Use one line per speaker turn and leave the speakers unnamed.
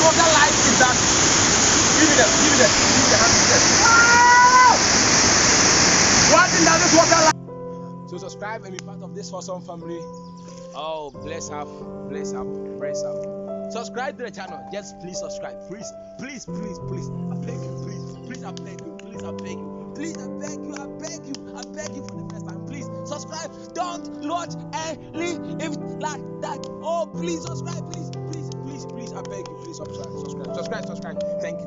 water like is that? Give me the hand. What in that this water like? So subscribe and be part of this awesome family. Oh, bless up. Subscribe to the channel. Just please subscribe. Please. I beg you. Please, I beg you. Please, I beg you. Please, I beg you. I beg you for the first time. Please subscribe. Don't watch and leave if like that. Oh, please subscribe. Please. I beg you. Please subscribe. Thank you.